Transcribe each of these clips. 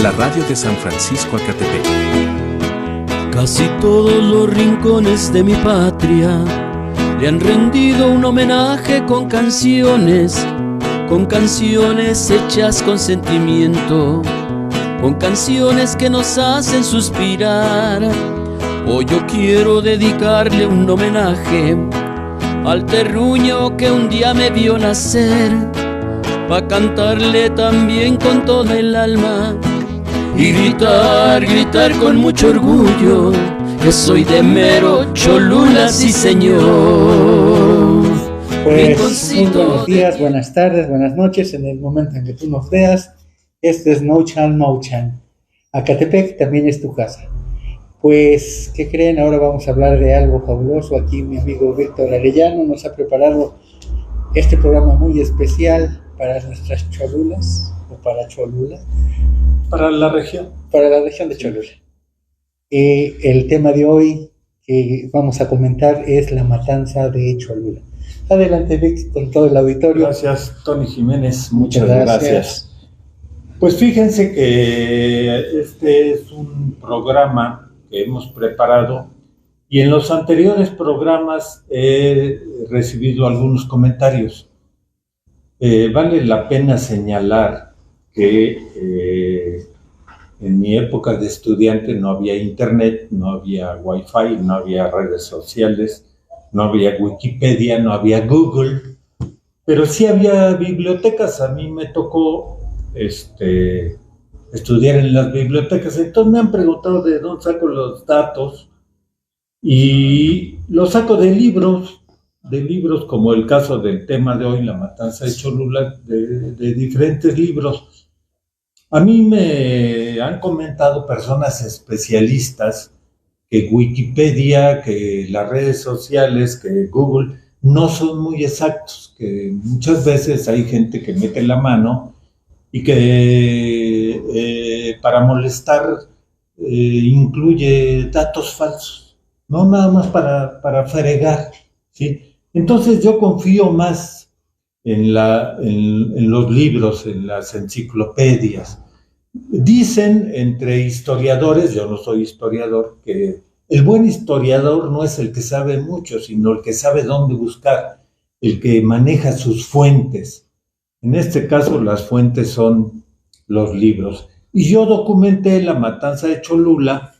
la radio de San Francisco Acatepec. Casi todos los rincones de mi patria le han rendido un homenaje con canciones hechas con sentimiento, con canciones que nos hacen suspirar. Hoy yo quiero dedicarle un homenaje al terruño que un día me vio nacer, pa' cantarle también con toda el alma y gritar con mucho orgullo que soy de mero Cholula, sí señor. Pues muy buenos días, buenas tardes, buenas noches, en el momento en que tú nos veas. Este es No Chan. Acatepec también es tu casa. Pues, ¿qué creen? Ahora vamos a hablar de algo fabuloso. Aquí mi amigo Víctor Arellano nos ha preparado este programa muy especial para nuestras Cholulas, o para Cholula. Para la región De Cholula. El tema de hoy que vamos a comentar es la matanza de Cholula. Adelante, Vic, con todo el auditorio. Gracias, Tony Jiménez, muchas gracias. Pues fíjense que este es un programa que hemos preparado y en los anteriores programas he recibido algunos comentarios. Vale la pena señalar que en mi época de estudiante no había internet, no había wifi, no había redes sociales, no había Wikipedia, no había Google, pero sí había bibliotecas. A mí me tocó estudiar en las bibliotecas, entonces me han preguntado de dónde saco los datos y los saco de libros como el caso del tema de hoy, la matanza de Cholula, de diferentes libros. A mí me han comentado personas especialistas que Wikipedia, que las redes sociales, que Google no son muy exactos, que muchas veces hay gente que mete la mano y que para molestar incluye datos falsos, no nada más para fregar, ¿sí? Entonces yo confío más en los libros, en las enciclopedias. Dicen entre historiadores, yo no soy historiador, que el buen historiador no es el que sabe mucho, sino el que sabe dónde buscar, el que maneja sus fuentes. En este caso, las fuentes son los libros. Y yo documenté la matanza de Cholula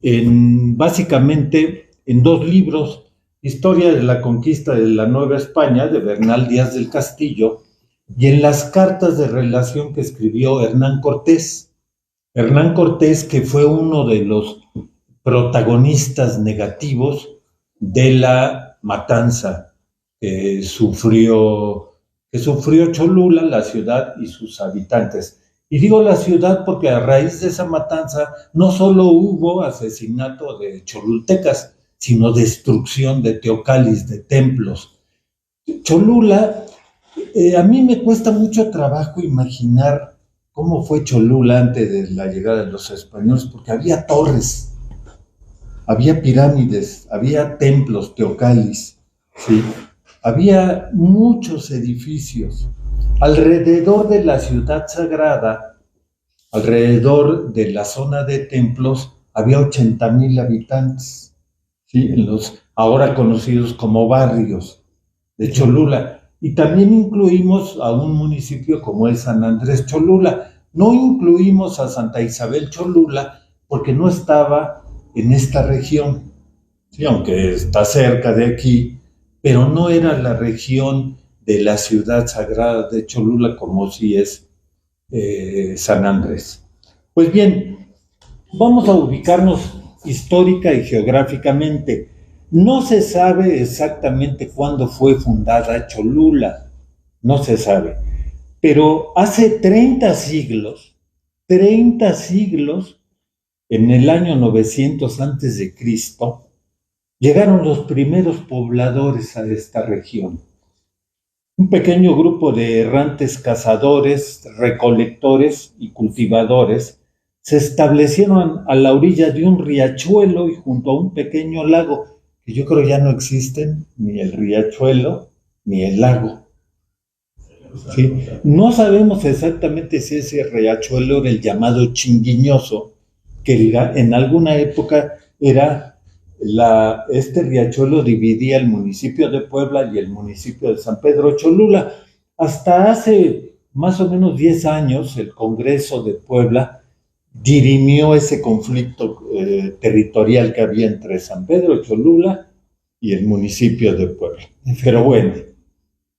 básicamente en dos libros: Historia de la conquista de la Nueva España, de Bernal Díaz del Castillo, y en las cartas de relación que escribió Hernán Cortés. Hernán Cortés, que fue uno de los protagonistas negativos de la matanza que sufrió Cholula, la ciudad y sus habitantes. Y digo la ciudad porque a raíz de esa matanza no solo hubo asesinato de cholultecas, sino destrucción de teocalis, de templos. Cholula, a mí me cuesta mucho trabajo imaginar cómo fue Cholula antes de la llegada de los españoles, porque había torres, había pirámides, había templos, teocalis, ¿sí? Había muchos edificios. Alrededor de la ciudad sagrada, alrededor de la zona de templos, había 80,000 habitantes, ¿sí? En los ahora conocidos como barrios de Cholula. Y también incluimos a un municipio como es San Andrés Cholula. No incluimos a Santa Isabel Cholula porque no estaba en esta región, sí, aunque está cerca de aquí, pero no era la región de la ciudad sagrada de Cholula como sí es San Andrés. Pues bien, vamos a ubicarnos histórica y geográficamente. No se sabe exactamente cuándo fue fundada Cholula, no se sabe, pero hace 30 siglos, en el año 900 antes de Cristo, llegaron los primeros pobladores a esta región. Un pequeño grupo de errantes cazadores, recolectores y cultivadores se establecieron a la orilla de un riachuelo y junto a un pequeño lago, que yo creo ya no existen ni el riachuelo ni el lago. ¿sí? No sabemos exactamente si ese riachuelo era el llamado Chinguiñoso, que en alguna época era este riachuelo dividía el municipio de Puebla y el municipio de San Pedro Cholula. Hasta hace más o menos 10 años, el Congreso de Puebla dirimió ese conflicto territorial que había entre San Pedro Cholula y el municipio de Puebla. Pero bueno,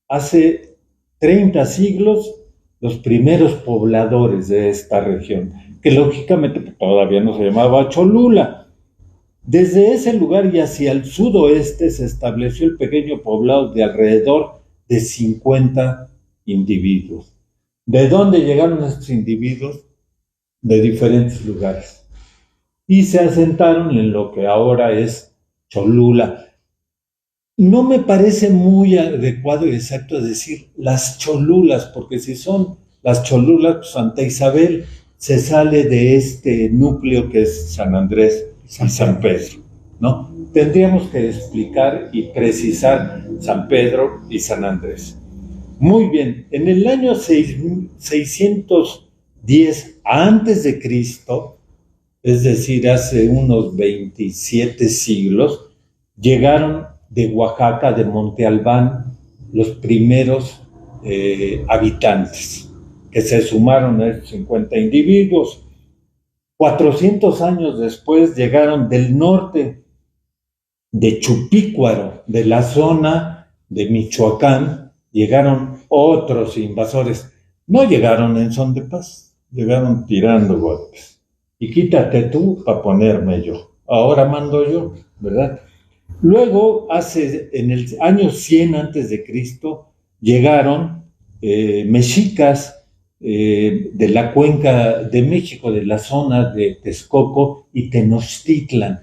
hace 30 siglos, los primeros pobladores de esta región, que lógicamente todavía no se llamaba Cholula. Desde ese lugar y hacia el sudoeste se estableció el pequeño poblado de alrededor de 50 individuos. ¿De dónde llegaron estos individuos? De diferentes lugares. Y se asentaron en lo que ahora es Cholula. No me parece muy adecuado y exacto decir las Cholulas, porque si son las Cholulas, pues Santa Isabel se sale de este núcleo que es San Andrés y San Pedro, ¿no? Tendríamos que explicar y precisar San Pedro y San Andrés. Muy bien, en el año 610 antes de Cristo, es decir, hace unos 27 siglos, llegaron de Oaxaca, de Monte Albán, los primeros habitantes, que se sumaron a estos 50 individuos. 400 años después llegaron del norte, de Chupícuaro, de la zona de Michoacán, llegaron otros invasores. No llegaron en son de paz, llegaron tirando golpes. Y quítate tú para ponerme yo. Ahora mando yo, ¿verdad? Luego, en el año 100 antes de Cristo, llegaron mexicas de la cuenca de México, de la zona de Texcoco y Tenochtitlan.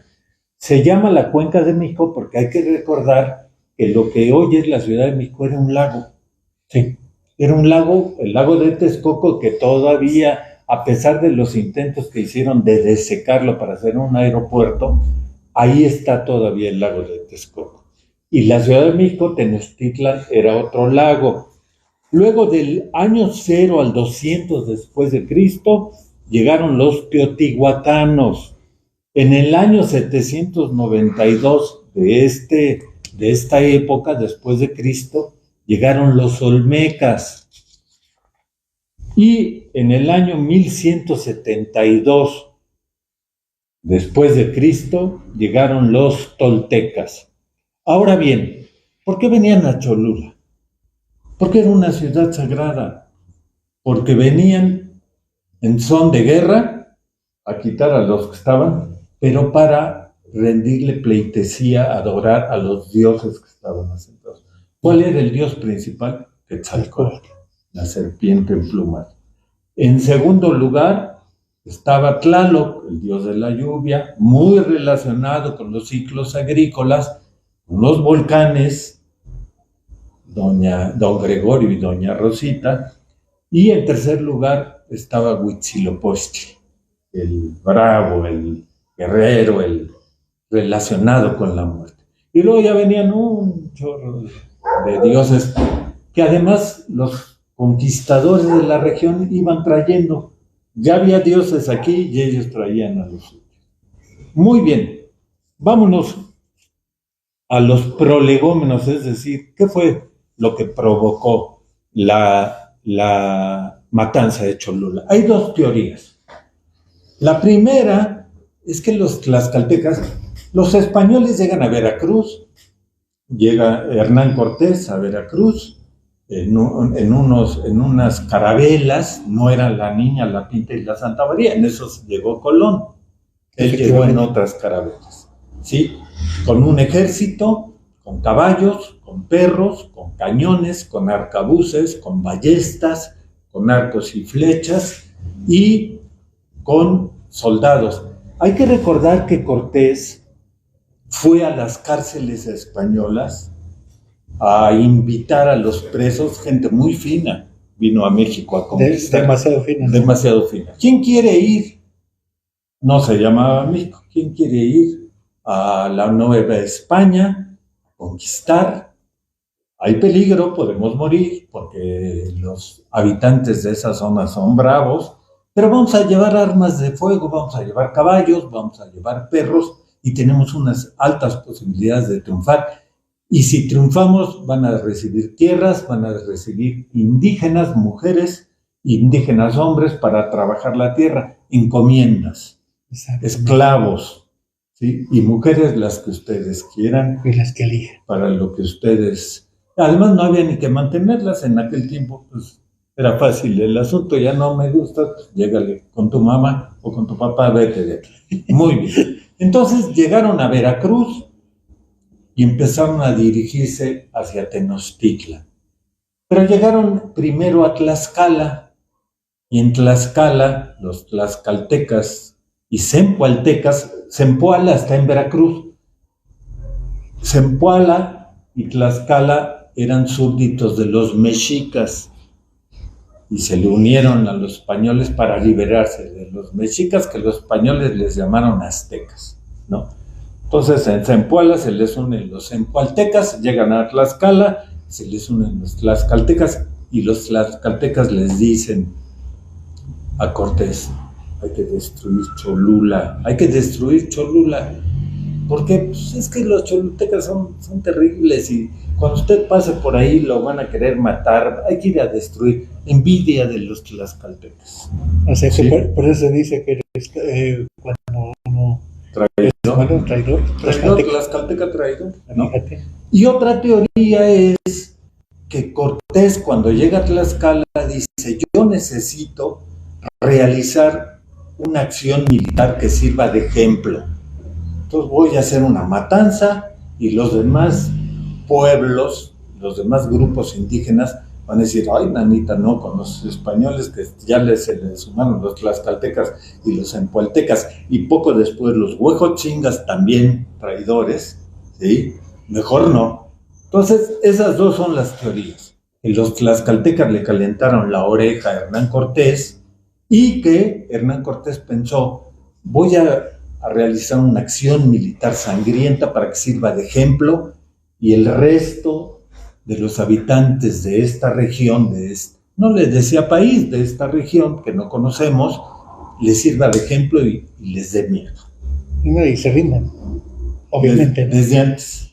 Se llama la cuenca de México porque hay que recordar que lo que hoy es la Ciudad de México era un lago. Sí, era un lago, el lago de Texcoco, que todavía, a pesar de los intentos que hicieron de desecarlo para hacer un aeropuerto, ahí está todavía el lago de Texcoco. Y la Ciudad de México, Tenochtitlan, era otro lago. Luego del año 0 al 200 después de Cristo, llegaron los teotihuacanos. En el año 792 de esta época, después de Cristo, llegaron los olmecas. Y en el año 1172 después de Cristo, llegaron los toltecas. Ahora bien, ¿por qué venían a Cholula? Porque era una ciudad sagrada. Porque venían en son de guerra a quitar a los que estaban, pero para rendirle pleitesía, adorar a los dioses que estaban asentados. ¿Cuál era el dios principal? Quetzalcóatl, la serpiente emplumada. En segundo lugar, estaba Tlaloc, el dios de la lluvia, muy relacionado con los ciclos agrícolas, con los volcanes, don Gregorio y doña Rosita. Y en tercer lugar estaba Huitzilopochtli, el bravo, el guerrero, el relacionado con la muerte. Y luego ya venían un chorro de dioses que además los conquistadores de la región iban trayendo. Ya había dioses aquí y ellos traían a los suyos. Muy bien, vámonos a los prolegómenos, es decir, ¿qué fue lo que provocó la matanza de Cholula? Hay dos teorías. La primera es que los tlaxcaltecas, los españoles llegan a Veracruz, llega Hernán Cortés a Veracruz, en unas carabelas, no eran la Niña, la Pinta y la Santa María, en esos llegó Colón. Él llegó en otras carabelas, ¿sí? Con un ejército, con caballos, con perros, con cañones, con arcabuces, con ballestas, con arcos y flechas y con soldados. Hay que recordar que Cortés fue a las cárceles españolas a invitar a los presos, gente muy fina, vino a México a conquistar. Demasiado fina. Demasiado fina. ¿Quién quiere ir? No se llamaba México. ¿Quién quiere ir a la Nueva España a conquistar? hay peligro, podemos morir, porque los habitantes de esa zona son bravos, pero vamos a llevar armas de fuego, vamos a llevar caballos, vamos a llevar perros, y tenemos unas altas posibilidades de triunfar. Y si triunfamos, van a recibir tierras, van a recibir indígenas, mujeres, indígenas hombres para trabajar la tierra, encomiendas, esclavos, ¿sí? Y mujeres las que ustedes quieran. Y las que elijan. Para lo que ustedes... Además no había ni que mantenerlas en aquel tiempo, pues era fácil el asunto, ya no me gusta, pues llégale con tu mamá o con tu papá, vete de aquí. Muy bien. Entonces llegaron a Veracruz y empezaron a dirigirse hacia Tenochtitlan. Pero llegaron primero a Tlaxcala, y en Tlaxcala, los tlaxcaltecas y zempoaltecas, Zempoala está en Veracruz, Zempoala y Tlaxcala eran súbditos de los mexicas, y se le unieron a los españoles para liberarse de los mexicas, que los españoles les llamaron aztecas, ¿no? Entonces en Zempoala se les unen los zempoaltecas, llegan a Tlaxcala, se les unen los tlaxcaltecas, y los tlaxcaltecas les dicen a Cortés: hay que destruir Cholula, hay que destruir Cholula, porque pues, es que los cholultecas son terribles, y cuando usted pase por ahí lo van a querer matar, hay que ir a destruir. Envidia de los tlaxcaltecas. O sea que ¿Sí? por eso se dice que cuando uno Traidor, tlaxcalteca traidor, ¿no? Fíjate. Y otra teoría es que Cortés, cuando llega a Tlaxcala, dice: yo necesito realizar una acción militar que sirva de ejemplo. Entonces voy a hacer una matanza, y los demás pueblos, los demás grupos indígenas van a decir: ay, nanita, no, con los españoles que ya se les sumaron los tlaxcaltecas y los zempoaltecas, y poco después los huejotzingas también traidores, ¿sí? Mejor no. Entonces, esas dos son las teorías. Que los tlaxcaltecas le calentaron la oreja a Hernán Cortés, y que Hernán Cortés pensó: voy a realizar una acción militar sangrienta para que sirva de ejemplo, y el resto de los habitantes de esta región, no les decía país, de esta región que no conocemos, les sirva de ejemplo y les dé miedo. Y se rindan, obviamente. Desde antes,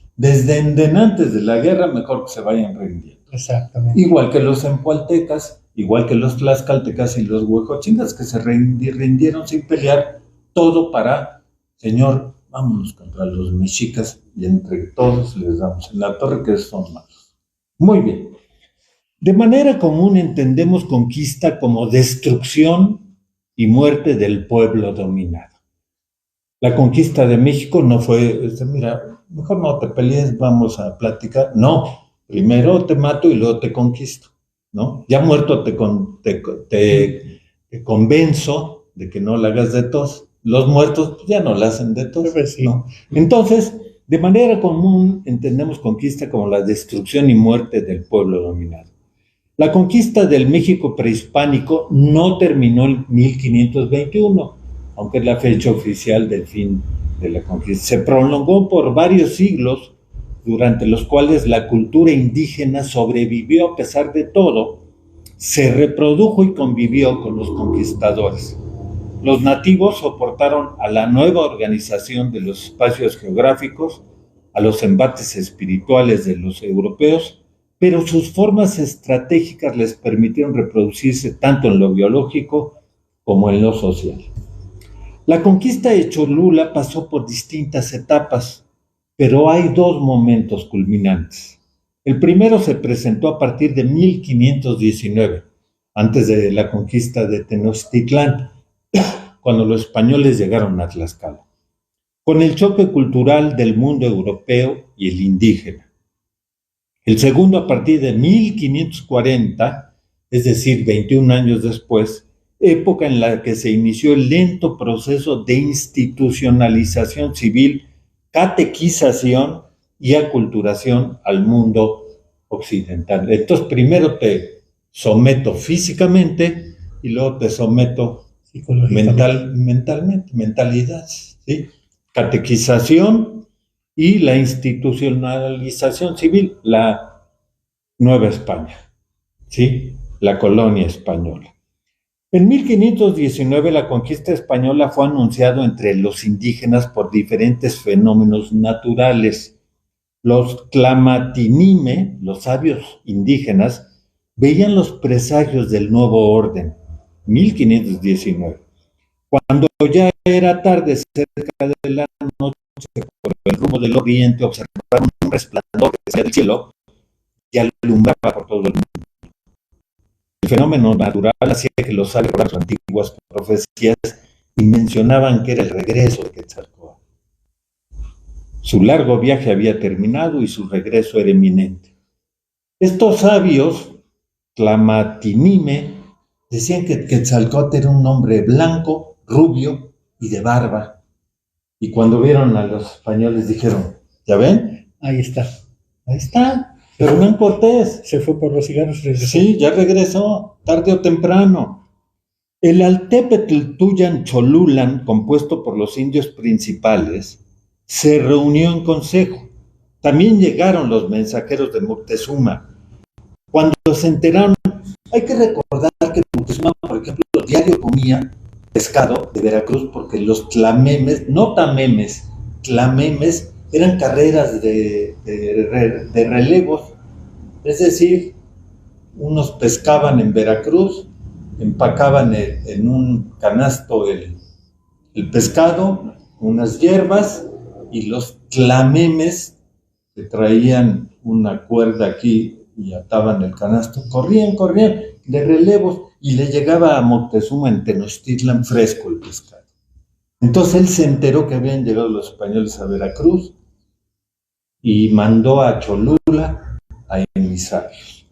antes de la guerra, mejor que se vayan rindiendo. Exactamente. Igual que los zempoaltecas, igual que los tlaxcaltecas y los huejotzingas, que se rindieron sin pelear, todo para: señor, vámonos contra los mexicas, y entre todos les damos en la torre, que son malos. Muy bien. De manera común entendemos conquista como destrucción y muerte del pueblo dominado. La conquista de México no fue: mira, mejor no te pelees, vamos a platicar. No, primero te mato y luego te conquisto, ¿no? Ya muerto te convenzo de que no la hagas de tos. Los muertos ya no la hacen de tos, ¿no? Entonces, de manera común entendemos conquista como la destrucción y muerte del pueblo dominado. La conquista del México prehispánico no terminó en 1521, aunque es la fecha oficial del fin de la conquista. Se prolongó por varios siglos, durante los cuales la cultura indígena sobrevivió a pesar de todo, se reprodujo y convivió con los conquistadores. Los nativos soportaron a la nueva organización de los espacios geográficos, a los embates espirituales de los europeos, pero sus formas estratégicas les permitieron reproducirse tanto en lo biológico como en lo social. La conquista de Cholula pasó por distintas etapas, pero hay dos momentos culminantes. El primero se presentó a partir de 1519, antes de la conquista de Tenochtitlán, cuando los españoles llegaron a Tlaxcala, con el choque cultural del mundo europeo y el indígena. El segundo a partir de 1540, es decir, 21 años después, época en la que se inició el lento proceso de institucionalización civil, catequización y aculturación al mundo occidental. Entonces, primero te someto físicamente y luego te someto mentalidad, ¿sí? Catequización y la institucionalización civil, la Nueva España, ¿sí? La colonia española. En 1519 la conquista española fue anunciada entre los indígenas por diferentes fenómenos naturales. Los Tlamatinime, los sabios indígenas, veían los presagios del nuevo orden, 1519. Cuando ya era tarde, cerca de la noche, por el rumbo del oriente, observaron un resplandor que salía del cielo y alumbraba por todo el mundo. El fenómeno natural hacía que los sabios recordaran sus antiguas profecías y mencionaban que era el regreso de Quetzalcóatl. Su largo viaje había terminado y su regreso era inminente. Estos sabios, Tlamatinime, decían que Quetzalcóatl era un hombre blanco, rubio y de barba. Y cuando vieron a los españoles dijeron, ¿ya ven? Ahí está. Ahí está. Hernán Cortés. Se fue por los cigarros, regresó. Sí, ya regresó, tarde o temprano. El Altépetl Tuyan Cholulan, compuesto por los indios principales, se reunió en consejo. También llegaron los mensajeros de Moctezuma. Cuando se enteraron, hay que recordar que Moctezuma, por ejemplo, diario comía pescado de Veracruz, porque los tlamemes, no tamemes, tlamemes, eran carreras de relevos, es decir, unos pescaban en Veracruz, empacaban en un canasto el pescado, unas hierbas, y los tlamemes, que traían una cuerda aquí y ataban el canasto, corrían de relevos, y le llegaba a Moctezuma en Tenochtitlan fresco el pescado. Entonces él se enteró que habían llegado los españoles a Veracruz y mandó a Cholula a emisarios,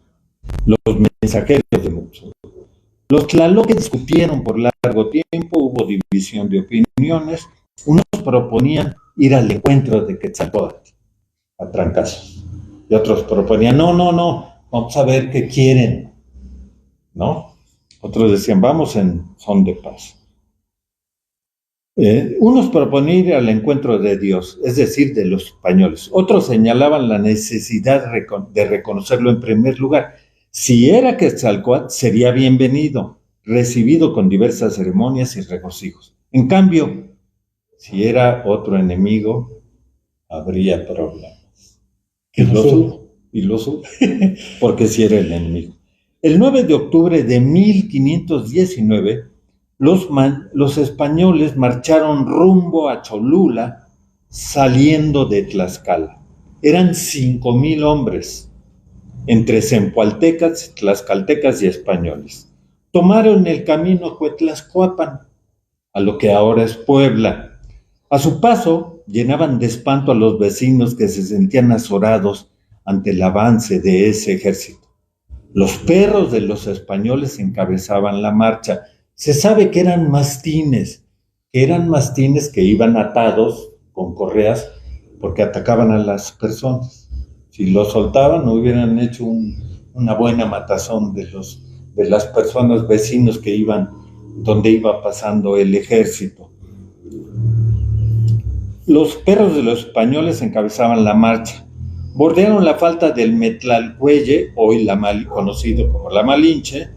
los mensajeros de Moctezuma. Los tlaloques discutieron por largo tiempo, hubo división de opiniones. Unos proponían ir al encuentro de Quetzalcóatl a trancazos, y otros proponían, no, vamos a ver qué quieren, ¿no? Otros decían, vamos en son de paz. Unos proponían ir al encuentro de Dios, es decir, de los españoles. Otros señalaban la necesidad de reconocerlo en primer lugar. Si era Quetzalcóatl, sería bienvenido, recibido con diversas ceremonias y regocijos. En cambio, si era otro enemigo, habría problemas. Y los hubo, porque si era el enemigo. El 9 de octubre de 1519, los españoles marcharon rumbo a Cholula, saliendo de Tlaxcala. Eran 5,000 hombres, entre zempoaltecas, tlaxcaltecas y españoles. Tomaron el camino a Cuetlaxcoapan, a lo que ahora es Puebla. A su paso, llenaban de espanto a los vecinos que se sentían azorados ante el avance de ese ejército. Los perros de los españoles encabezaban la marcha. Se sabe que eran mastines que iban atados con correas porque atacaban a las personas. Si los soltaban, no hubieran hecho una buena matazón de las personas vecinos que iban donde iba pasando el ejército. Los perros de los españoles encabezaban la marcha. Bordearon la falda del Metlalcuelle, hoy conocido como la Malinche,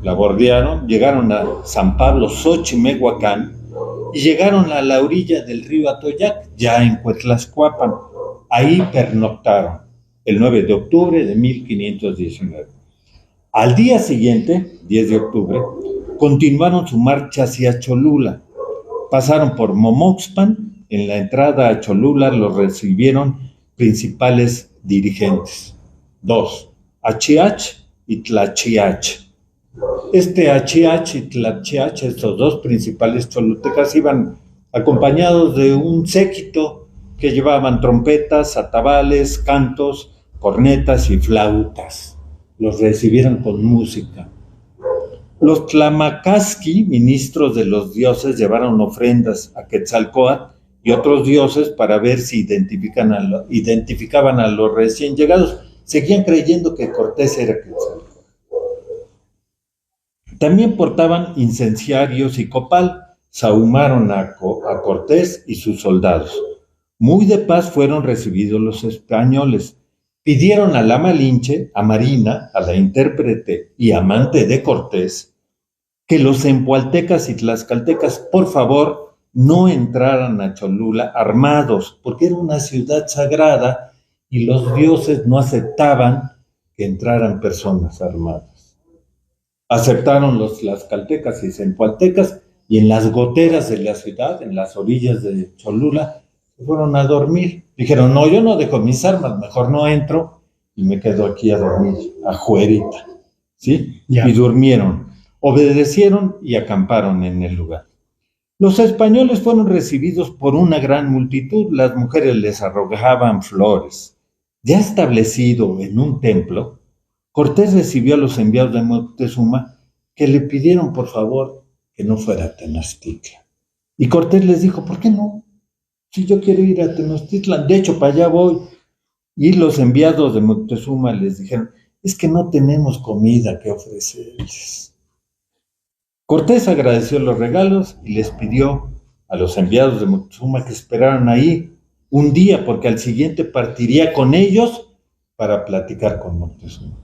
la bordearon, llegaron a San Pablo Xochimehuacán y llegaron a la orilla del río Atoyac, ya en Cuetlaxcoapan. Ahí pernoctaron, el 9 de octubre de 1519. Al día siguiente, 10 de octubre, continuaron su marcha hacia Cholula. Pasaron por Momoxpan. En la entrada a Cholula los recibieron principales dirigentes. 2. Achiach y Tlachiach. Achiach y Tlachiach, estos dos principales cholutecas, iban acompañados de un séquito que llevaban trompetas, atabales, cantos, cornetas y flautas. Los recibieron con música. Los Tlamacasqui, ministros de los dioses, llevaron ofrendas a Quetzalcóatl y otros dioses para ver si identificaban a los recién llegados. Seguían creyendo que Cortés era Quetzalcóatl. También portaban incenciarios y copal. Sahumaron a Cortés y sus soldados. Muy de paz fueron recibidos los españoles. pidieron a la Malinche, a Marina, a la intérprete y amante de Cortés, que los empualtecas y tlaxcaltecas, por favor, no entraran a Cholula armados, porque era una ciudad sagrada y los dioses no aceptaban que entraran personas armadas. Aceptaron los tlaxcaltecas y empualtecas, y en las goteras de la ciudad, en las orillas de Cholula, se fueron a dormir. Dijeron, no, yo no dejo mis armas, mejor no entro y me quedo aquí a dormir, ajuerita, ¿sí? Ya. Y durmieron, obedecieron y acamparon en el lugar. Los españoles fueron recibidos por una gran multitud, las mujeres les arrojaban flores. Ya establecido en un templo, Cortés recibió a los enviados de Moctezuma que le pidieron por favor que no fuera a Tenochtitlan. Y Cortés les dijo, ¿por qué no? Si yo quiero ir a Tenochtitlan, de hecho para allá voy. Y los enviados de Moctezuma les dijeron, es que no tenemos comida que ofrecerles. Cortés agradeció los regalos y les pidió a los enviados de Moctezuma que esperaran ahí un día, porque al siguiente partiría con ellos para platicar con Moctezuma.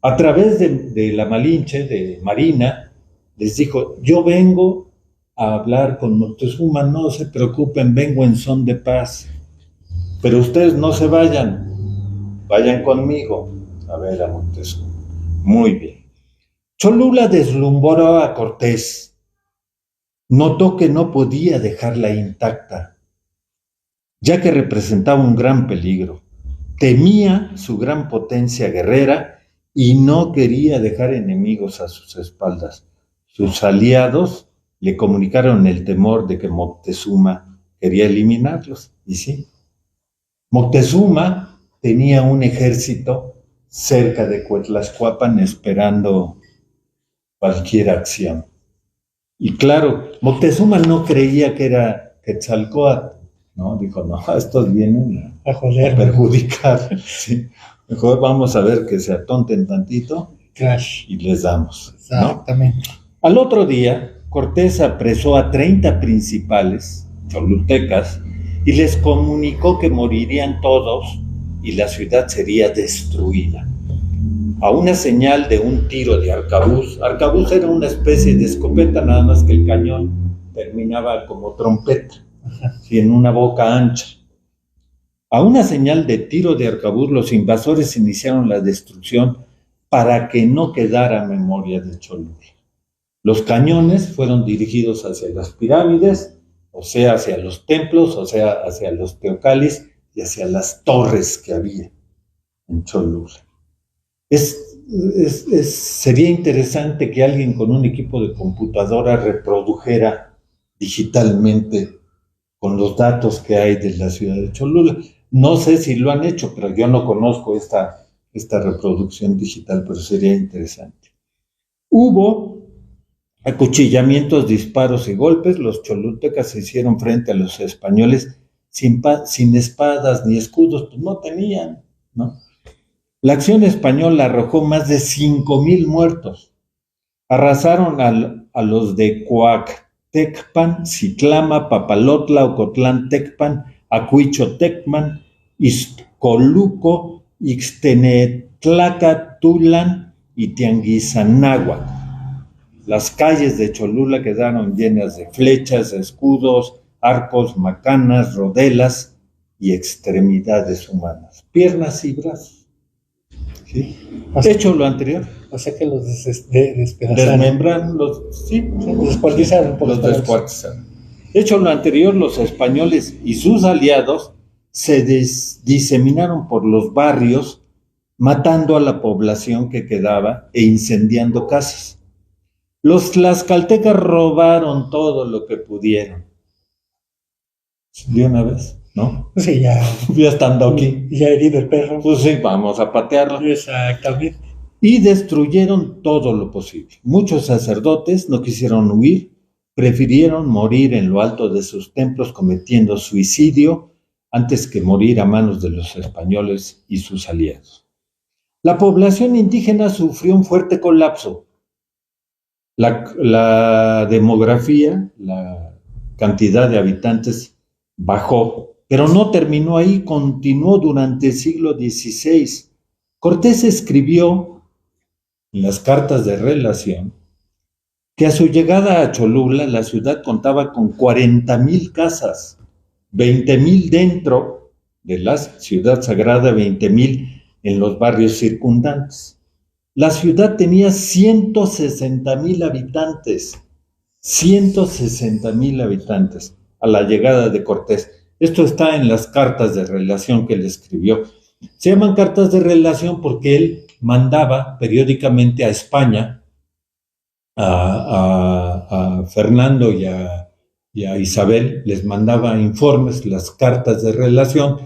A través de la Malinche, de Marina, les dijo, yo vengo a hablar con Moctezuma, no se preocupen, vengo en son de paz, pero ustedes no se vayan, vayan conmigo a ver a Moctezuma. Muy bien. Cholula deslumbró a Cortés. Notó que no podía dejarla intacta, ya que representaba un gran peligro. Temía su gran potencia guerrera y no quería dejar enemigos a sus espaldas. Sus aliados le comunicaron el temor de que Moctezuma quería eliminarlos. Y sí, Moctezuma tenía un ejército cerca de Cuetlaxcuapan esperando cualquier acción. Y claro, Moctezuma no creía que era Quetzalcóatl, ¿no? Dijo, no, estos vienen A joder. a perjudicar. Sí. Mejor vamos a ver que se atonten tantito Crash. y les damos, ¿no? Exactamente. Al otro día, Cortés apresó a 30 principales cholultecas y les comunicó que morirían todos y la ciudad sería destruida. A una señal de un tiro de arcabuz. Arcabuz era una especie de escopeta, nada más que el cañón terminaba como trompeta, ¿sí? En una boca ancha. A una señal de tiro de arcabuz, los invasores iniciaron la destrucción para que no quedara memoria de Cholula. Los cañones fueron dirigidos hacia las pirámides, o sea, hacia los templos, o sea, hacia los teocalis y hacia las torres que había en Cholula. Sería interesante que alguien con un equipo de computadora reprodujera digitalmente con los datos que hay de la ciudad de Cholula. No sé si lo han hecho, pero yo no conozco esta reproducción digital, pero sería interesante. Hubo acuchillamientos, disparos y golpes. Los cholultecas se hicieron frente a los españoles sin espadas ni escudos, pues no tenían, ¿no? La acción española arrojó más de 5,000 muertos. Arrasaron a los de Coactecpan, Citlama, Papalotla, Ocotlán, Tecpan, Acuichotecman, Izcoluco, Ixtenetlaca, Tulan y Tianguizanáhuac. Las calles de Cholula quedaron llenas de flechas, escudos, arcos, macanas, rodelas y extremidades humanas, piernas y brazos. ¿Sí? Hecho lo anterior. O sea que los despedazaron. Desmembraron, sí, Los descuartizaron. Los descuartizaron. Hecho lo anterior, los españoles y sus aliados se diseminaron por los barrios, matando a la población que quedaba e incendiando casas. Los tlaxcaltecas robaron todo lo que pudieron. ¿De una vez? ¿No? Sí, ya estando aquí. Ya herido el perro. Pues sí, vamos a patearlo. Exactamente. Y destruyeron todo lo posible. Muchos sacerdotes no quisieron huir, prefirieron morir en lo alto de sus templos cometiendo suicidio antes que morir a manos de los españoles y sus aliados. La población indígena sufrió un fuerte colapso. La demografía, la cantidad de habitantes bajó Pero no terminó ahí, continuó durante el siglo XVI. Cortés escribió en las cartas de relación que a su llegada a Cholula la ciudad contaba con 40,000 casas, 20,000 dentro de la ciudad sagrada, 20,000 en los barrios circundantes. La ciudad tenía 160,000 habitantes, 160,000 habitantes a la llegada de Cortés. Esto está en las cartas de relación que él escribió. Se llaman cartas de relación porque él mandaba periódicamente a España, a Fernando y a Isabel, les mandaba informes, las cartas de relación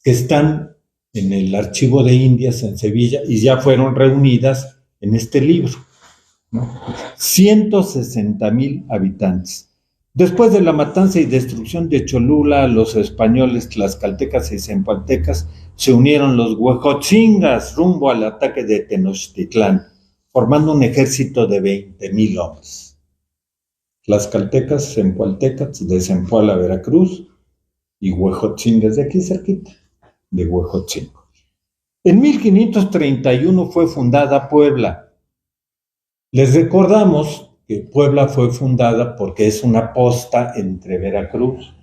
que están en el Archivo de Indias en Sevilla y ya fueron reunidas en este libro, ¿no? 160,000 habitantes. Después de la matanza y destrucción de Cholula, los españoles tlaxcaltecas y cempaltecas se unieron los huejotzingas rumbo al ataque de Tenochtitlán, formando un ejército de 20,000 hombres. Tlaxcaltecas, cempaltecas de Zempoala, Veracruz, y huejotzingas de aquí cerquita, de Huejotzingo. En 1531 fue fundada Puebla. Les recordamos que Puebla fue fundada porque es una posta entre Veracruz.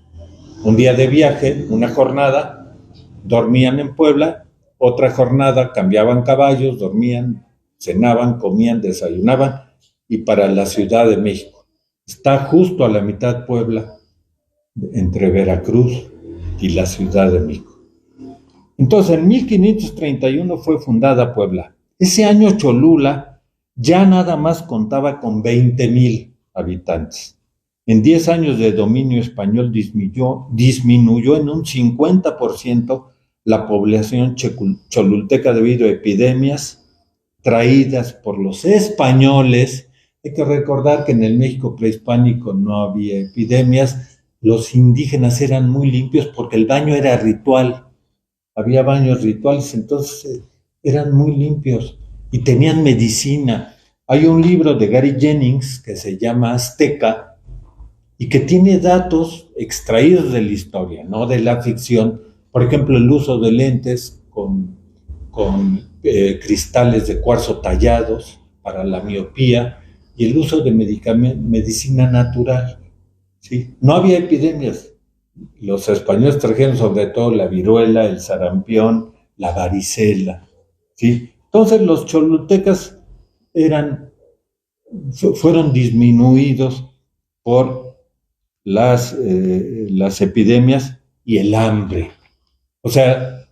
Un día de viaje, una jornada, dormían en Puebla, otra jornada cambiaban caballos, dormían, cenaban, comían, desayunaban y para la Ciudad de México. Está justo a la mitad Puebla, entre Veracruz y la Ciudad de México. Entonces, en 1531 fue fundada Puebla. Ese año Cholula ya nada más contaba con 20,000 habitantes. En 10 años de dominio español disminuyó en un 50% la población cholulteca debido a epidemias traídas por los españoles. Hay que recordar que en el México prehispánico no había epidemias, los indígenas eran muy limpios porque el baño era ritual, había baños rituales, entonces eran muy limpios y tenían medicina. Hay un libro de Gary Jennings que se llama Azteca y que tiene datos extraídos de la historia, no de la ficción. Por ejemplo, el uso de lentes con cristales de cuarzo tallados para la miopía y el uso de medicina natural, ¿sí? No había epidemias. Los españoles trajeron sobre todo la viruela, el sarampión, la varicela, ¿sí? Entonces los cholultecas fueron disminuidos por las epidemias y el hambre. O sea,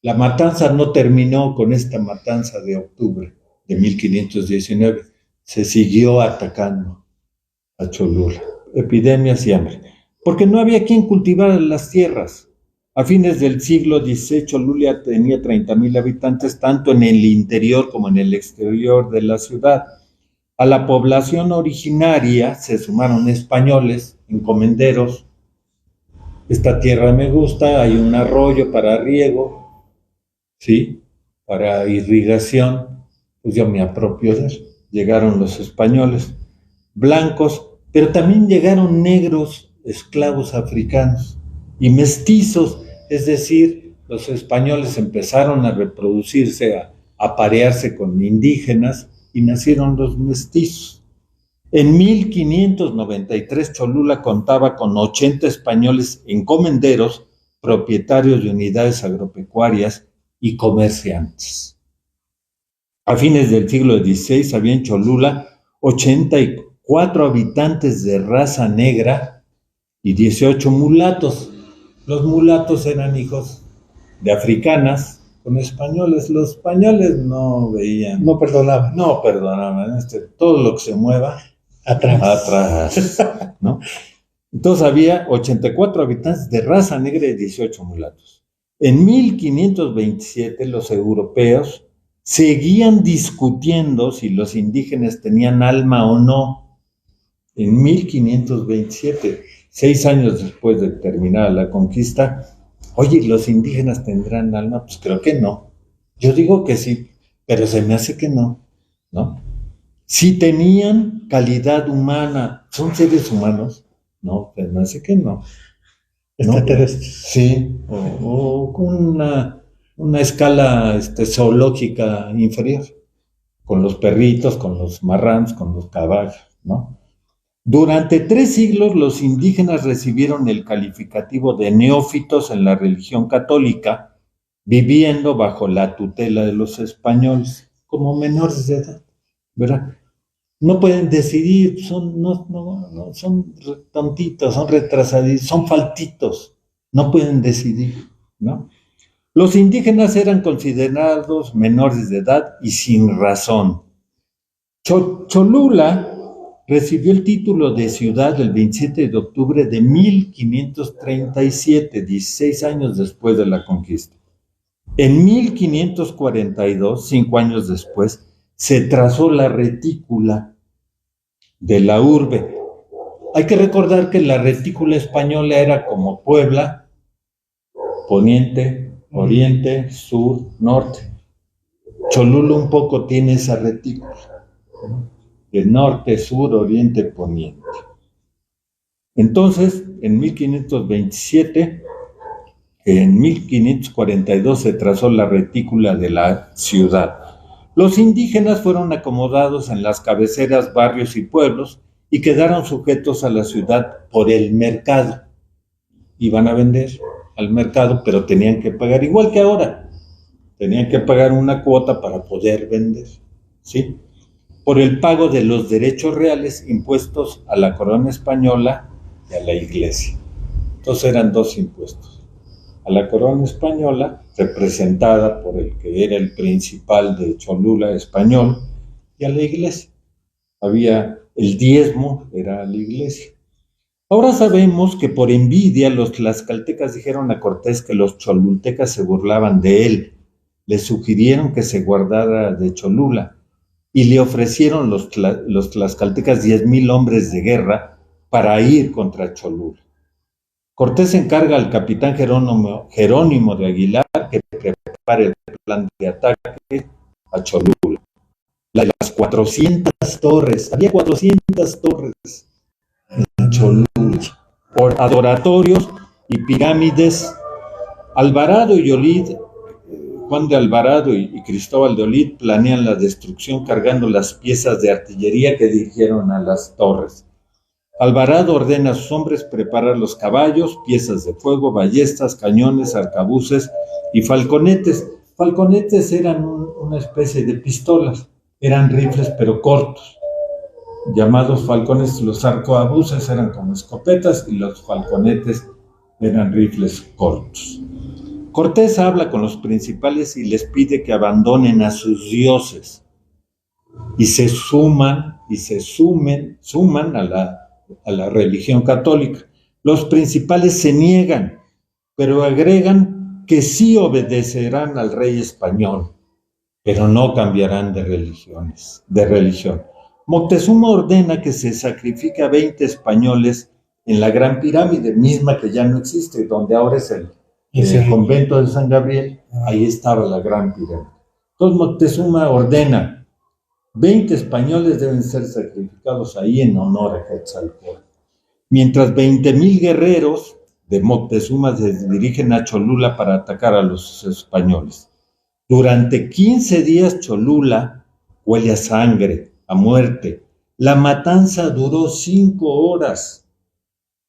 la matanza no terminó con esta matanza de octubre de 1519. Se siguió atacando a Cholula. Epidemias y hambre. Porque no había quien cultivara las tierras. A fines del siglo XVI, Cholula tenía 30,000 habitantes, tanto en el interior como en el exterior de la ciudad. A la población originaria se sumaron españoles, encomenderos. Esta tierra me gusta, hay un arroyo para riego, ¿sí? Para irrigación, pues yo me apropio de él. Llegaron los españoles, blancos, pero también llegaron negros, esclavos africanos y mestizos, es decir, los españoles empezaron a reproducirse, a parearse con indígenas y nacieron los mestizos. En 1593 Cholula contaba con 80 españoles encomenderos, propietarios de unidades agropecuarias y comerciantes. A fines del siglo XVI había en Cholula 84 habitantes de raza negra y 18 mulatos. Los mulatos eran hijos de africanas con españoles. Los españoles no veían. No perdonaban. No perdonaban. Todo lo que se mueva atrás, ¿no? Entonces había 84 habitantes de raza negra y 18 mulatos. En 1527 los europeos seguían discutiendo si los indígenas tenían alma o no. En 1527, 6 años después de terminar la conquista, oye, ¿los indígenas tendrán alma? Pues creo que no. Yo digo que sí, pero se me hace que no, ¿no? Si tenían calidad humana, ¿son seres humanos? No, se me hace que no. ¿no? Extraterrestres. Sí, o con una escala zoológica inferior, con los perritos, con los marranos, con los caballos, ¿no? Durante 3 siglos los indígenas recibieron el calificativo de neófitos en la religión católica, viviendo bajo la tutela de los españoles, como menores de edad, ¿verdad? No pueden decidir, son tontitos, son retrasaditos, son faltitos, no pueden decidir, ¿no? Los indígenas eran considerados menores de edad y sin razón. Cholula recibió el título de ciudad el 27 de octubre de 1537, 16 años después de la conquista. En 1542, 5 años después, se trazó la retícula de la urbe. Hay que recordar que la retícula española era como Puebla, poniente, oriente, sur, norte. Cholula un poco tiene esa retícula, de norte, sur, oriente, poniente. Entonces, en 1527, en 1542 se trazó la retícula de la ciudad. Los indígenas fueron acomodados en las cabeceras, barrios y pueblos y quedaron sujetos a la ciudad por el mercado. Iban a vender al mercado, pero tenían que pagar, igual que ahora, tenían que pagar una cuota para poder vender, ¿sí? Por el pago de los derechos reales impuestos a la corona española y a la iglesia. Entonces eran 2 impuestos. A la corona española, representada por el que era el principal de Cholula español, y a la iglesia. Había el diezmo, era a la iglesia. Ahora sabemos que por envidia los tlaxcaltecas dijeron a Cortés que los cholultecas se burlaban de él. Le sugirieron que se guardara de Cholula y le ofrecieron los tlaxcaltecas 10,000 hombres de guerra para ir contra Cholula. Cortés encarga al capitán Jerónimo de Aguilar que prepare el plan de ataque a Cholula. Las 400 torres, había 400 torres en Cholula, por adoratorios y pirámides. Alvarado y Olid, Juan de Alvarado y Cristóbal de Olid planean la destrucción cargando las piezas de artillería que dirigieron a las torres. Alvarado ordena a sus hombres preparar los caballos, piezas de fuego, ballestas, cañones, arcabuces y falconetes. Falconetes eran una especie de pistolas, eran rifles pero cortos, llamados falcones. Los arcabuces eran como escopetas y los falconetes eran rifles cortos. Cortés habla con los principales y les pide que abandonen a sus dioses y se suman a la religión católica. Los principales se niegan, pero agregan que sí obedecerán al rey español, pero no cambiarán de religión. Moctezuma ordena que se sacrifique a 20 españoles en la Gran Pirámide, misma que ya no existe, donde ahora es el convento de San Gabriel. Ahí estaba la Gran Pirámide. Entonces Moctezuma ordena 20 españoles deben ser sacrificados ahí en honor a Quetzalcóatl. Mientras 20,000 guerreros de Moctezuma se dirigen a Cholula para atacar a los españoles. Durante 15 días Cholula huele a sangre, a muerte. La matanza duró 5 horas.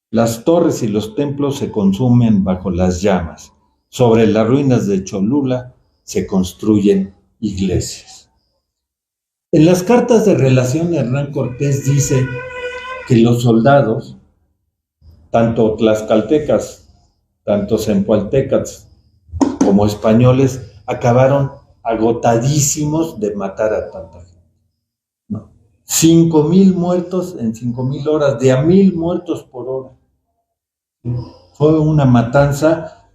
Las torres y los templos se consumen bajo las llamas. Sobre las ruinas de Cholula se construyen iglesias. En las cartas de relación, Hernán Cortés dice que los soldados, tanto tlaxcaltecas, tanto zempoaltecas como españoles, acabaron agotadísimos de matar a tanta gente, ¿no? 5,000 muertos en 5,000 horas, de a 1,000 muertos por hora. Fue una matanza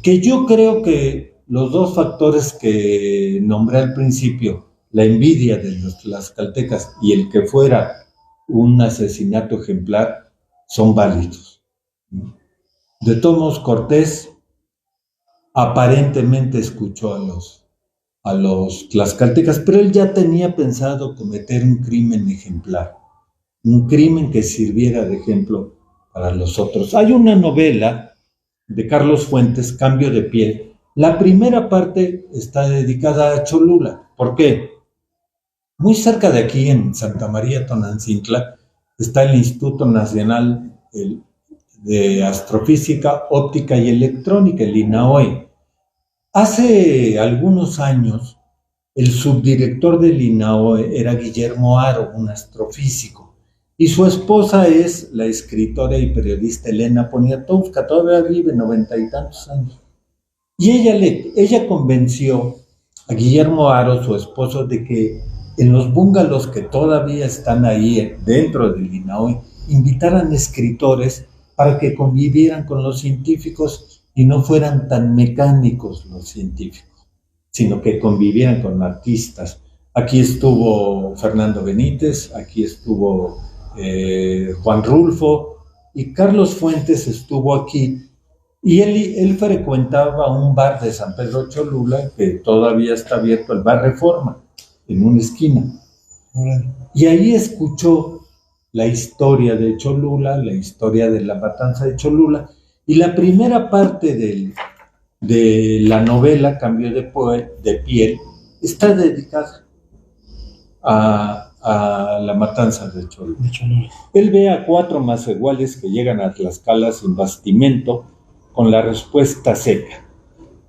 que yo creo que los 2 factores que nombré al principio, la envidia de los tlaxcaltecas y el que fuera un asesinato ejemplar, son válidos. De todos modos, Cortés aparentemente escuchó a los tlaxcaltecas, pero él ya tenía pensado cometer un crimen ejemplar, un crimen que sirviera de ejemplo para los otros. Hay una novela de Carlos Fuentes, Cambio de piel. La primera parte está dedicada a Cholula. ¿Por qué? Muy cerca de aquí, en Santa María Tonancintla, está el Instituto Nacional de Astrofísica, Óptica y Electrónica, el INAOE. Hace algunos años, el subdirector del INAOE era Guillermo Haro, un astrofísico, y su esposa es la escritora y periodista Elena Poniatowska, todavía vive 90 y tantos años. Y ella convenció a Guillermo Haro, su esposo, de que en los bungalows que todavía están ahí dentro del INAOE, invitaran escritores para que convivieran con los científicos y no fueran tan mecánicos los científicos, sino que convivieran con artistas. Aquí estuvo Fernando Benítez, aquí estuvo Juan Rulfo, y Carlos Fuentes estuvo aquí. Y él frecuentaba un bar de San Pedro Cholula que todavía está abierto, el Bar Reforma, en una esquina. Y ahí escuchó la historia de Cholula, la historia de la matanza de Cholula, y la primera parte de la novela Cambio de piel está dedicada a la matanza de Cholula. Él ve a 4 masehuales que llegan a Tlaxcala sin bastimento, con la respuesta seca: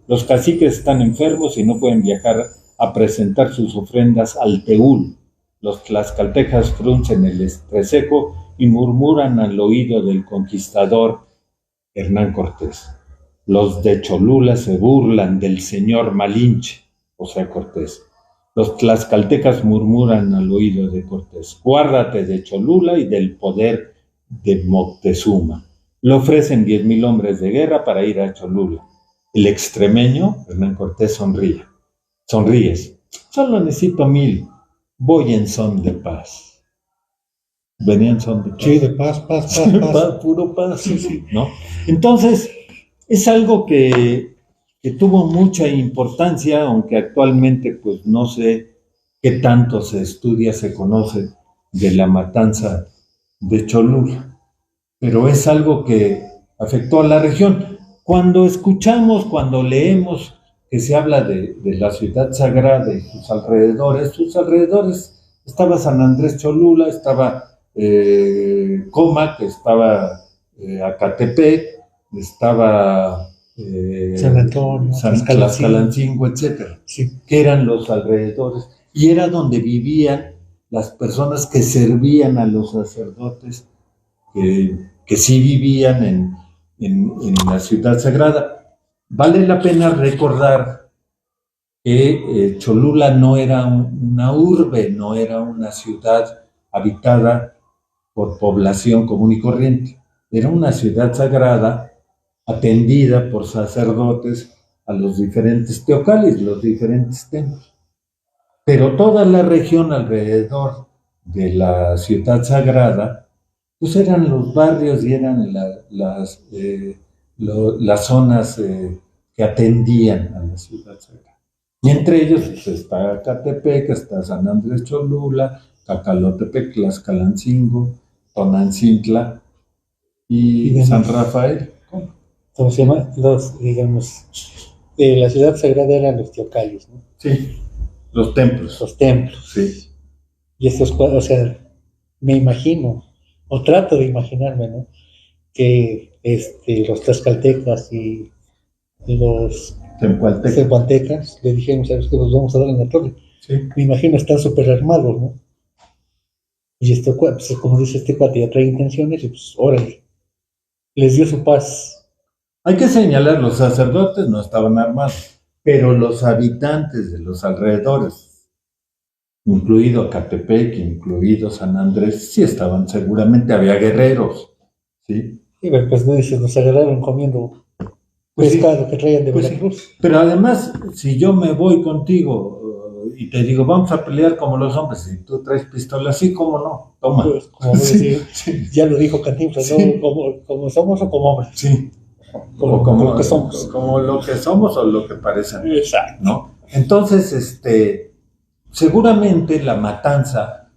los caciques están enfermos y no pueden viajar a presentar sus ofrendas al Teúl. Los tlaxcaltecas fruncen el entrecejo y murmuran al oído del conquistador Hernán Cortés. Los de Cholula se burlan del señor Malinche, o sea, Cortés. Los tlaxcaltecas murmuran al oído de Cortés: guárdate de Cholula y del poder de Moctezuma. Le ofrecen 10,000 hombres de guerra para ir a Cholula. El extremeño, Hernán Cortés, sonríes. Solo necesito 1,000. Voy en son de paz. Venía en son de paz. Sí, de paz. Puro paz, sí, ¿no? Entonces, es algo que tuvo mucha importancia, aunque actualmente, pues, no sé qué tanto se estudia, se conoce de la matanza de Cholula. Pero es algo que afectó a la región. Cuando leemos que se habla de la ciudad sagrada y sus alrededores estaba San Andrés Cholula, estaba Comac, estaba Acatepec, estaba San Antonio, Tlaxcalancingo, etcétera, sí, que eran los alrededores, y era donde vivían las personas que servían a los sacerdotes, que sí vivían en la ciudad sagrada. Vale la pena recordar que Cholula no era una urbe, no era una ciudad habitada por población común y corriente. Era una ciudad sagrada atendida por sacerdotes a los diferentes teocallis, los diferentes templos. Pero toda la región alrededor de la ciudad sagrada, pues eran los barrios y eran las zonas que atendían a la ciudad sagrada. Y entre ellos pues, está Catepec, está San Andrés Cholula, Cacalotepec, Tlaxcalancingo, Tonancintla y San Rafael. ¿Cómo se llama? La ciudad sagrada eran los teocallis, ¿no? Sí, los templos. Los templos. Sí. Y estos cuadros, o sea, me imagino, o trato de imaginarme, ¿no? Que los tlaxcaltecas y los tehuantecas le dijeron: ¿sabes qué? Nos vamos a dar en la torre. Sí. Me imagino están súper armados, ¿no? Y pues, como dice este cuate, ya trae intenciones y pues, órale, les dio su paz. Hay que señalar, los sacerdotes no estaban armados, pero los habitantes de los alrededores, incluido Catepec, incluido San Andrés, sí estaban, seguramente había guerreros, ¿sí? Y pues no dices, nos agarraron comiendo pescado que traían de Veracruz. Sí. Pero además, si yo me voy contigo y te digo, vamos a pelear como los hombres, y tú traes pistolas, sí, ¿cómo no? Toma. Pues, como decir, ya lo dijo Cantinflas, ¿no? Como somos o como hombres. Sí. Como lo que somos. Como lo que somos o lo que parecen. Exacto. ¿No? Entonces, seguramente la matanza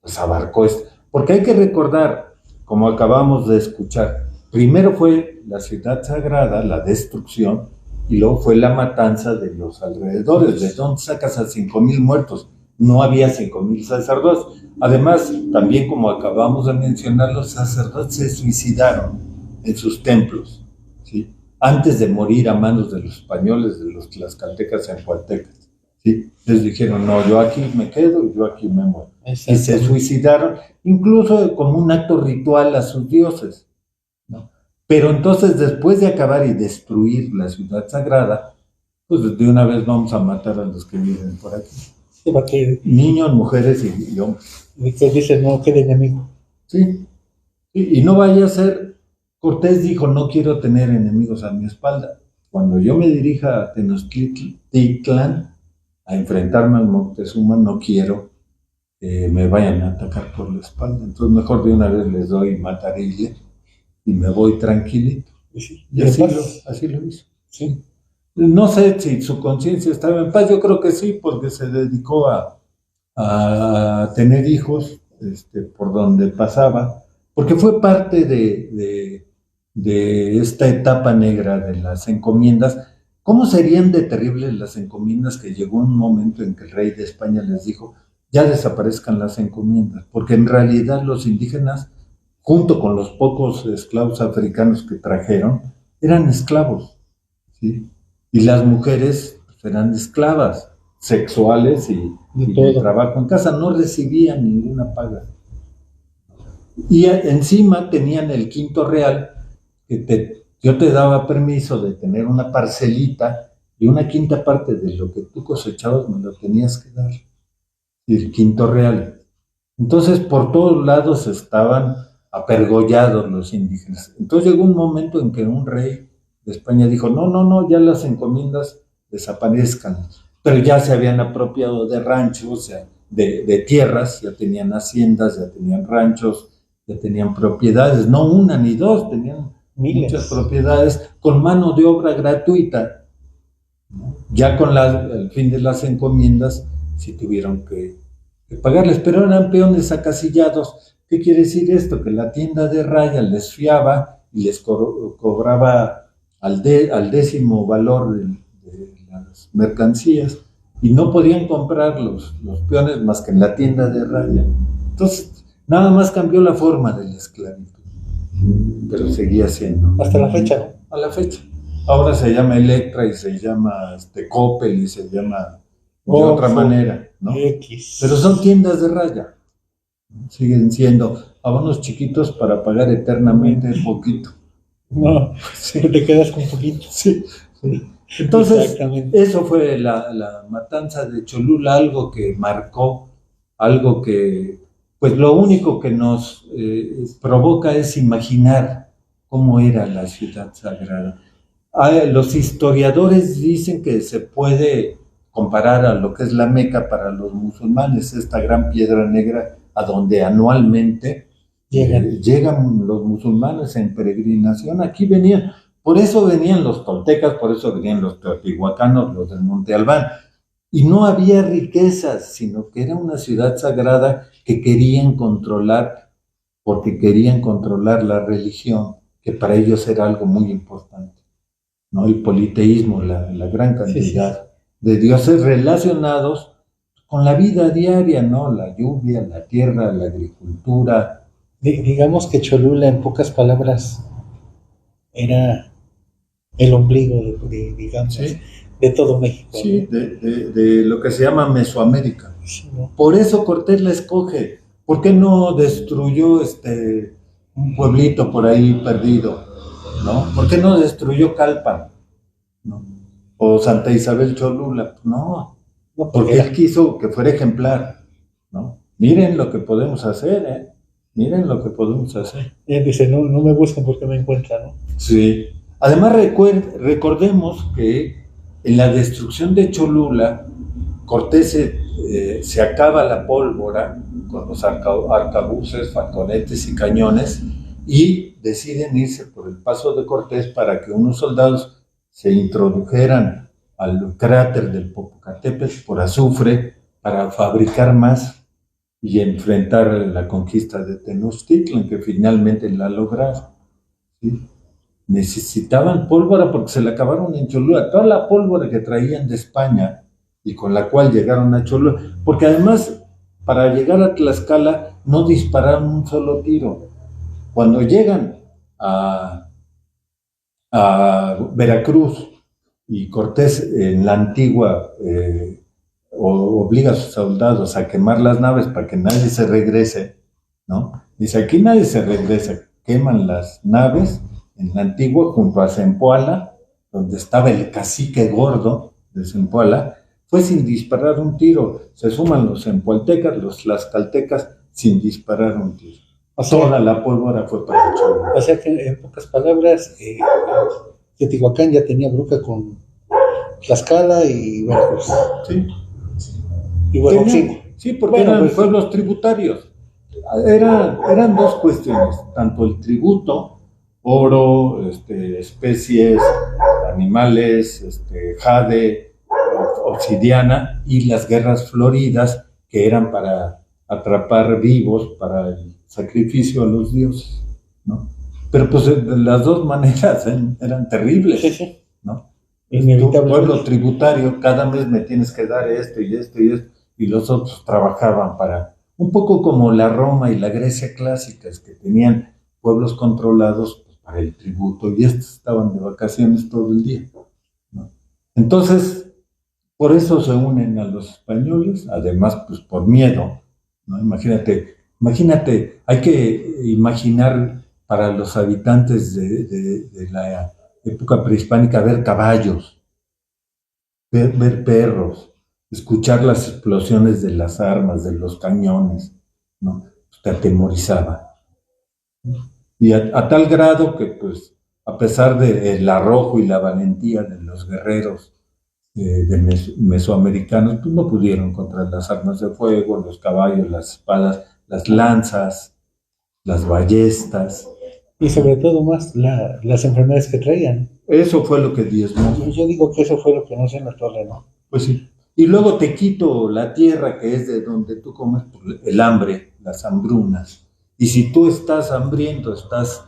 pues abarcó esto. Porque hay que recordar, como acabamos de escuchar, Primero fue la ciudad sagrada, la destrucción, y luego fue la matanza de los alrededores. ¿De dónde sacas a 5,000 muertos? No había 5,000 sacerdotes. Además, también como acabamos de mencionar, los sacerdotes se suicidaron en sus templos, ¿sí? Antes de morir a manos de los españoles, de los tlaxcaltecas y hualtecas, ¿sí? Les dijeron, no, yo aquí me quedo y yo aquí me muero. Y se suicidaron, incluso como un acto ritual a sus dioses, ¿no? Pero entonces, después de acabar y destruir la ciudad sagrada, pues de una vez vamos a matar a los que viven por aquí. Sí, porque Niños, mujeres y hombres. Víctor dice, no quede enemigo. Sí. Y no vaya a ser, Cortés dijo, no quiero tener enemigos a mi espalda. Cuando yo me dirija a Tenochtitlan a enfrentarme al Moctezuma, no quiero que me vayan a atacar por la espalda. Entonces mejor de una vez les doy matarile y me voy tranquilito. Y así lo hizo. Sí. No sé si su conciencia estaba en paz, yo creo que sí, porque se dedicó a tener hijos por donde pasaba, porque fue parte de esta etapa negra de las encomiendas. ¿Cómo serían de terribles las encomiendas que llegó un momento en que el rey de España les dijo, ya desaparezcan las encomiendas? Porque en realidad los indígenas, junto con los pocos esclavos africanos que trajeron, eran esclavos, ¿sí? Y las mujeres pues, eran esclavas sexuales y de trabajo en casa, no recibían ninguna paga. Y encima tenían el quinto real, que yo te daba permiso de tener una parcelita y una quinta parte de lo que tú cosechabas me lo tenías que dar. Y el quinto real. Entonces por todos lados estaban apergollados los indígenas. Entonces llegó un momento en que un rey de España dijo, no, ya las encomiendas desaparezcan, pero ya se habían apropiado de ranchos, o sea, de tierras, ya tenían haciendas, ya tenían ranchos, ya tenían propiedades, no una ni dos, tenían muchas propiedades con mano de obra gratuita, ¿no? Ya con el fin de las encomiendas sí tuvieron que pagarles, pero eran peones acasillados. ¿Qué quiere decir esto? Que la tienda de raya les fiaba y les cobraba al décimo valor de las mercancías y no podían comprar los peones más que en la tienda de raya. Entonces, nada más cambió la forma de la esclavitud, pero seguía siendo. Hasta la fecha, ¿no? A la fecha. Ahora se llama Electra y se llama Coppel y se llama de otra manera, ¿no? Pero son tiendas de raya. Siguen siendo abonos chiquitos para pagar eternamente poquito. No, sí. Te quedas con poquito. Sí. Entonces, eso fue la matanza de Cholula, algo que marcó, algo que, pues lo único que nos provoca es imaginar cómo era la ciudad sagrada. Los historiadores dicen que se puede comparar a lo que es la Meca para los musulmanes, esta gran piedra negra a donde anualmente llegan los musulmanes en peregrinación. Aquí venían, por eso venían los toltecas, por eso venían los teotihuacanos, los del Monte Albán. Y no había riquezas, sino que era una ciudad sagrada que querían controlar, porque querían controlar la religión, que para ellos era algo muy importante, ¿no? El politeísmo, la gran cantidad de dioses relacionados con la vida diaria, ¿no? La lluvia, la tierra, la agricultura. Digamos que Cholula, en pocas palabras, era el ombligo digamos, de todo México. Sí, ¿no? de lo que se llama Mesoamérica. Sí, ¿no? Por eso Cortés la escoge. ¿Por qué no destruyó un pueblito por ahí perdido, ¿no? ¿Por qué no destruyó Calpan, ¿no? O Santa Isabel Cholula? No, porque él quiso que fuera ejemplar, ¿no? Miren lo que podemos hacer, ¿eh? Miren lo que podemos hacer. Él dice, no me busquen porque me encuentran, ¿no? Sí. Además, recordemos que en la destrucción de Cholula, Cortés se acaba la pólvora con los arcabuces, falconetes y cañones y deciden irse por el paso de Cortés para que unos soldados se introdujeran al cráter del Popocatépetl por azufre para fabricar más y enfrentar la conquista de Tenochtitlan, que finalmente la lograron. ¿sí? Necesitaban pólvora porque se le acabaron en Cholula. Toda la pólvora que traían de España y con la cual llegaron a Cholula, porque además para llegar a Tlaxcala no dispararon un solo tiro. Cuando llegan a Veracruz y Cortés en la antigua obliga a sus soldados a quemar las naves para que nadie se regrese, ¿no? Dice, aquí nadie se regresa, queman las naves en la antigua junto a Zempoala, donde estaba el cacique gordo de Zempoala, fue sin disparar un tiro. Se suman los zempoaltecas, los tlaxcaltecas, sin disparar un tiro. O sea, toda la pólvora fue para Cholula. O sea que en pocas palabras, Teotihuacán ya tenía bronca con Tlaxcala y Veracruz. Sí. Y bueno, sí. Sí, porque eran pues, pueblos tributarios. Eran dos cuestiones, tanto el tributo, oro, especies, animales, jade, obsidiana, y las guerras floridas, que eran para atrapar vivos, para el sacrificio a los dioses, ¿no? Pero pues de las dos maneras eran terribles, sí. ¿no? Inevitable. Pueblo tributario, cada mes me tienes que dar esto y esto y esto, y los otros trabajaban para, un poco como la Roma y la Grecia clásicas, que tenían pueblos controlados pues, para el tributo, y estos estaban de vacaciones todo el día, ¿no? Entonces, por eso se unen a los españoles, además pues por miedo, ¿no? Imagínate, hay que imaginar para los habitantes de la época prehispánica ver caballos, ver perros, escuchar las explosiones de las armas, de los cañones, ¿no? Te atemorizaba. Y a tal grado que, pues, a pesar del arrojo y la valentía de los guerreros mesoamericanos, pues no pudieron contra las armas de fuego, los caballos, las espadas, las lanzas, las ballestas. Y sobre todo más las enfermedades que traían. Eso fue lo que diezmó. Yo digo que eso fue lo que no se nos toleró. Pues sí. Y luego te quito la tierra, que es de donde tú comes, el hambre, las hambrunas. Y si tú estás hambriento, estás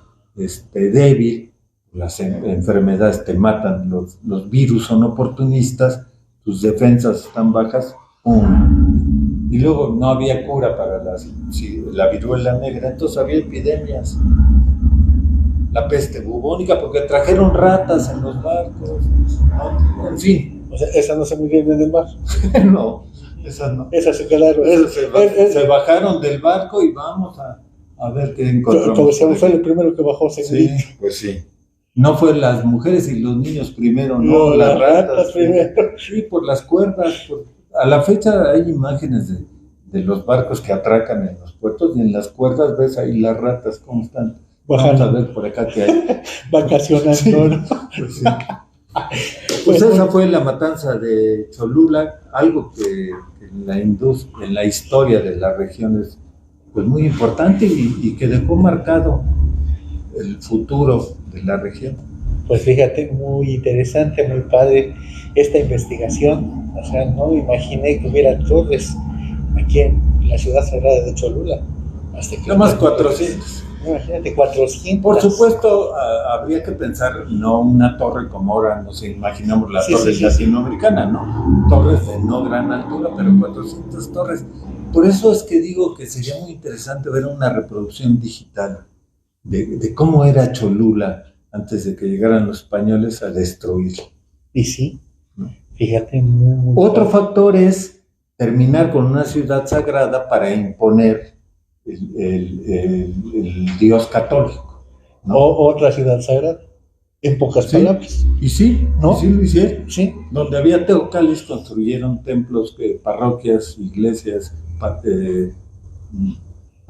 débil, las enfermedades te matan, los virus son oportunistas, tus defensas están bajas, ¡pum! Y luego no había cura para la viruela negra, entonces había epidemias. La peste bubónica, porque trajeron ratas en los barcos, ¿no? En fin. O sea, esas no se murieron del mar. No, esas no. Esas se quedaron. Se bajaron del barco y vamos a ver qué encontramos. Como se fue el primero que bajó, sí, pues sí. No fue las mujeres y los niños primero, no, las ratas primero. Sí, por las cuerdas. A la fecha hay imágenes de los barcos que atracan en los puertos y en las cuerdas ves ahí las ratas cómo están. Vamos a ver por acá qué hay. Vacacionando. Sí, pues sí. Pues esa fue la matanza de Cholula, algo que en la historia de la región es pues muy importante y que dejó marcado el futuro de la región. Pues fíjate, muy interesante, muy padre esta investigación. O sea, no me imaginé que hubiera torres aquí en la ciudad sagrada de Cholula. Nada más 400. Imagínate, 400. Por supuesto, habría que pensar, no una torre como ahora nos imaginamos la torre latinoamericana, ¿no? Torres de no gran altura, pero 400 torres. Por eso es que digo que sería muy interesante ver una reproducción digital de cómo era Cholula antes de que llegaran los españoles a destruirlo. Y sí, fíjate. Muy Otro factor es terminar con una ciudad sagrada para imponer el Dios católico, ¿no? Otra ciudad sagrada, en pocas palabras. Y sí, ¿no? Y sí lo hicieron. Sí. Donde había teocallis construyeron templos, parroquias, iglesias,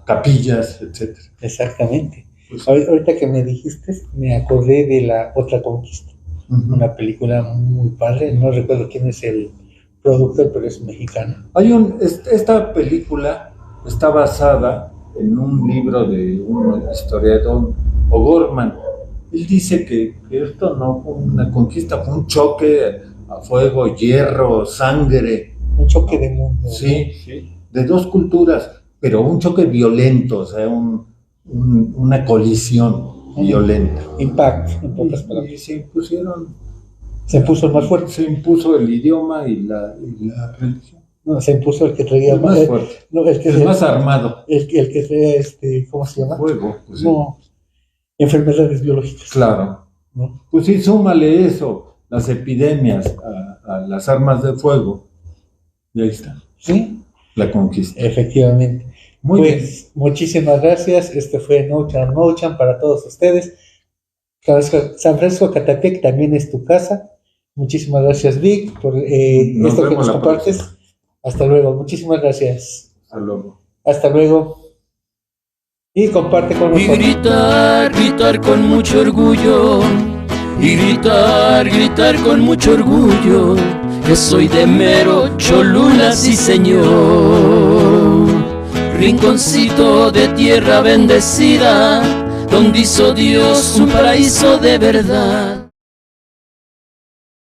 capillas, etc. Exactamente. Pues, ahorita que me dijiste, me acordé de la otra conquista. Una película muy padre, no recuerdo quién es el productor, pero es mexicano. Esta película está basada en un libro de un historiador, O'Gorman. Él dice que esto no fue una conquista, fue un choque a fuego, hierro, sangre. Un choque de mundo. Sí, de dos culturas, pero un choque violento, o sea, una colisión. violenta. Impact, en pocas Y palabras. se Se puso el más fuerte. se impuso el idioma y la religión. No, se impuso el que traía El más fuerte, no, el que el más armado. el que traía ¿cómo se llama? Fuego. Pues, No, enfermedades biológicas. claro. ¿No? Pues sí, súmale eso, las epidemias a las armas de fuego. Y ahí está, Sí, la conquista. efectivamente. Muy bien. Pues muchísimas gracias. Este fue Nochan para todos ustedes. San Francisco Catepec también es tu casa. Muchísimas gracias, Vic, por Nos esto que vemos nos la compartes. próxima. Hasta luego. Muchísimas gracias. Hasta luego. Hasta luego. Y comparte con Y nosotros. gritar, gritar con mucho orgullo. Y gritar, gritar con mucho orgullo. Que soy de mero Cholula, sí señor. Rinconcito de tierra bendecida, donde hizo Dios un paraíso de verdad.